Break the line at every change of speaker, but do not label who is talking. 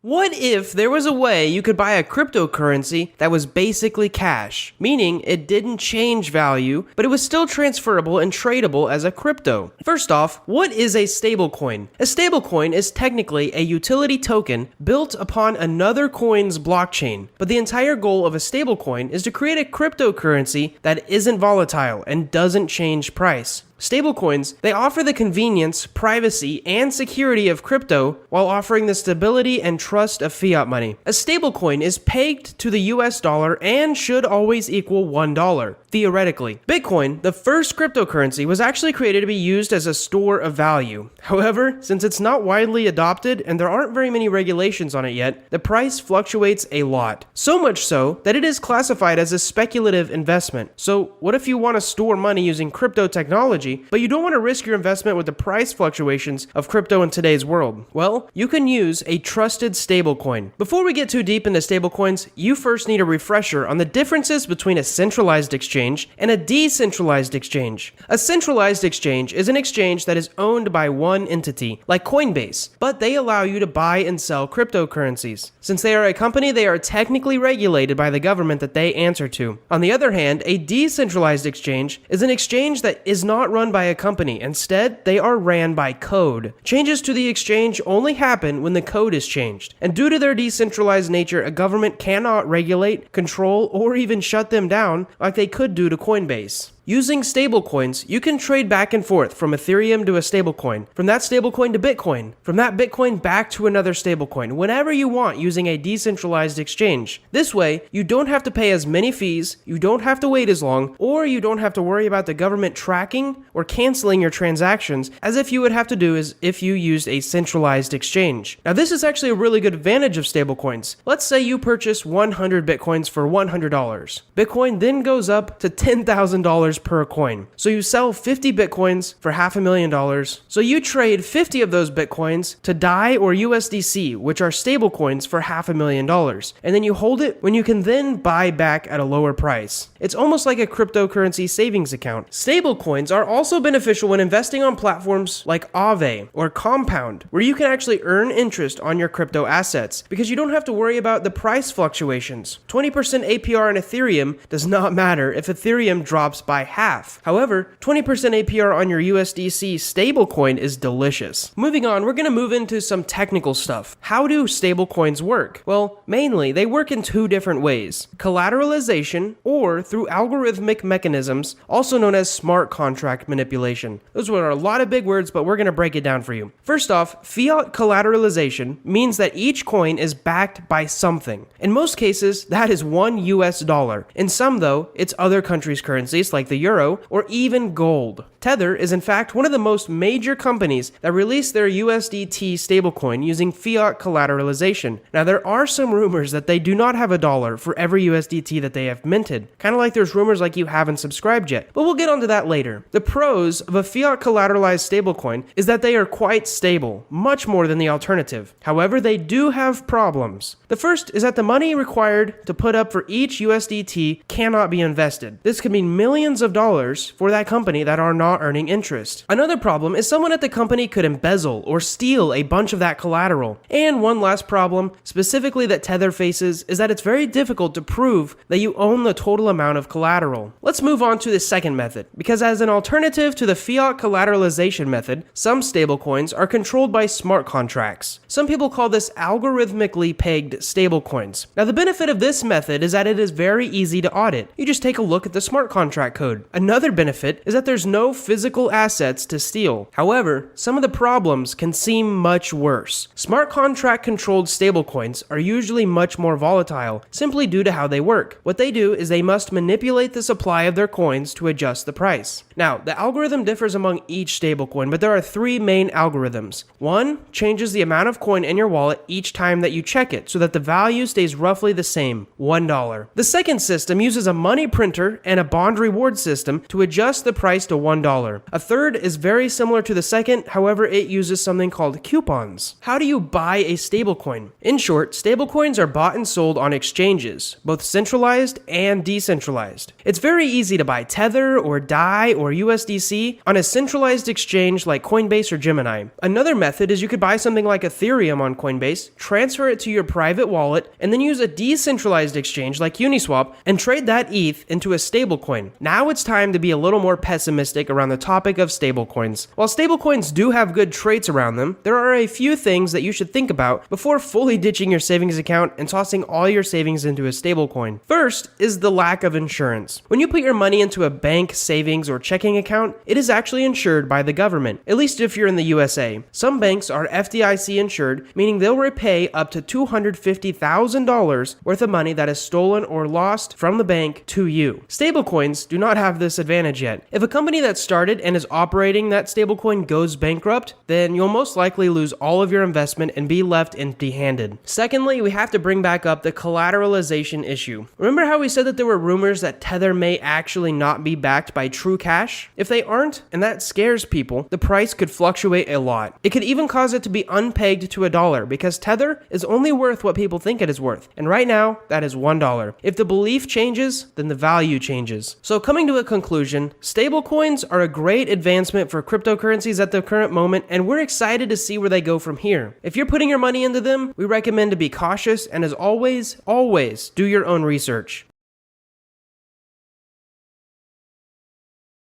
What if there was a way you could buy a cryptocurrency that was basically cash, meaning it didn't change value, but it was still transferable and tradable as a crypto? First off, what is a stablecoin? A stablecoin is technically a utility token built upon another coin's blockchain, but the entire goal of a stablecoin is to create a cryptocurrency that isn't volatile and doesn't change price. Stablecoins, they offer the convenience, privacy, and security of crypto while offering the stability and trust of fiat money. A stablecoin is pegged to the US dollar and should always equal $1, theoretically. Bitcoin, the first cryptocurrency, was actually created to be used as a store of value. However, since it's not widely adopted and there aren't very many regulations on it yet, the price fluctuates a lot. So much so that it is classified as a speculative investment. So what if you want to store money using crypto technology, but you don't want to risk your investment with the price fluctuations of crypto in today's world? Well, you can use a trusted stablecoin. Before we get too deep into stablecoins, you first need a refresher on the differences between a centralized exchange and a decentralized exchange. A centralized exchange is an exchange that is owned by one entity, like Coinbase, but they allow you to buy and sell cryptocurrencies. Since they are a company, they are technically regulated by the government that they answer to. On the other hand, a decentralized exchange is an exchange that is not run by a company. Instead, they are ran by code. Changes to the exchange only happen when the code is changed. And due to their decentralized nature, a government cannot regulate, control, or even shut them down like they could do to Coinbase. Using stablecoins, you can trade back and forth from Ethereum to a stablecoin, from that stablecoin to Bitcoin, from that Bitcoin back to another stablecoin, whenever you want using a decentralized exchange. This way, you don't have to pay as many fees, you don't have to wait as long, or you don't have to worry about the government tracking or canceling your transactions as if you would have to do as if you used a centralized exchange. Now, this is actually a really good advantage of stablecoins. Let's say you purchase 100 Bitcoins for $100. Bitcoin then goes up to $10,000 per coin. So you sell 50 Bitcoins for $500,000. So you trade 50 of those Bitcoins to DAI or USDC, which are stablecoins, for $500,000. And then you hold it when you can then buy back at a lower price. It's almost like a cryptocurrency savings account. Stablecoins are also beneficial when investing on platforms like Aave or Compound, where you can actually earn interest on your crypto assets because you don't have to worry about the price fluctuations. 20% APR on Ethereum does not matter if Ethereum drops by half. However, 20% APR on your USDC stablecoin is delicious. Moving on, we're going to move into some technical stuff. How do stablecoins work? Well, mainly they work in two different ways: collateralization, or through algorithmic mechanisms, also known as smart contract manipulation. Those were a lot of big words, but we're going to break it down for you. First off, fiat collateralization means that each coin is backed by something. In most cases, that is one US dollar. In some, though, it's other countries' currencies like the euro, or even gold. Tether is in fact one of the most major companies that released their USDT stablecoin using fiat collateralization. Now, there are some rumors that they do not have a dollar for every USDT that they have minted, kind of like there's rumors like you haven't subscribed yet, but we'll get onto that later. The pros of a fiat collateralized stablecoin is that they are quite stable, much more than the alternative. However, they do have problems. The first is that the money required to put up for each USDT cannot be invested. This could mean millions of dollars for that company that are not earning interest. Another problem is someone at the company could embezzle or steal a bunch of that collateral. And one last problem, specifically that Tether faces, is that it's very difficult to prove that you own the total amount of collateral. Let's move on to the second method, because as an alternative to the fiat collateralization method, some stablecoins are controlled by smart contracts. Some people call this algorithmically pegged stablecoins. Now, the benefit of this method is that it is very easy to audit. You just take a look at the smart contract code. Another benefit is that there's no physical assets to steal. However, some of the problems can seem much worse. Smart contract controlled stablecoins are usually much more volatile, simply due to how they work. What they do is they must manipulate the supply of their coins to adjust the price. Now, the algorithm differs among each stablecoin, but there are three main algorithms. One changes the amount of coin in your wallet each time that you check it, so that the value stays roughly the same, $1. The second system uses a money printer and a bond reward system to adjust the price to $1. A third is very similar to the second, however, it uses something called coupons. How do you buy a stablecoin? In short, stablecoins are bought and sold on exchanges, both centralized and decentralized. It's very easy to buy Tether or DAI or USDC on a centralized exchange like Coinbase or Gemini. Another method is you could buy something like Ethereum on Coinbase, transfer it to your private wallet, and then use a decentralized exchange like Uniswap and trade that ETH into a stablecoin. Now it's time to be a little more pessimistic around the topic of stablecoins. While stablecoins do have good traits around them, there are a few things that you should think about before fully ditching your savings account and tossing all your savings into a stablecoin. First is the lack of insurance. When you put your money into a bank, savings, or checking account, it is actually insured by the government, at least if you're in the USA. Some banks are FDIC insured, meaning they'll repay up to $250,000 worth of money that is stolen or lost from the bank to you. Stablecoins do not have this advantage yet. If a company that started and is operating that stablecoin goes bankrupt, then you'll most likely lose all of your investment and be left empty-handed. Secondly, we have to bring back up the collateralization issue. Remember how we said that there were rumors that Tether may actually not be backed by true cash? If they aren't, and that scares people, the price could fluctuate a lot. It could even cause it to be unpegged to $1 because Tether is only worth what people think it is worth. And right now, that is $1. If the belief changes, then the value changes. So coming to a conclusion, stablecoins are a great advancement for cryptocurrencies at the current moment, and we're excited to see where they go from here. If you're putting your money into them, we recommend to be cautious and as always do your own research.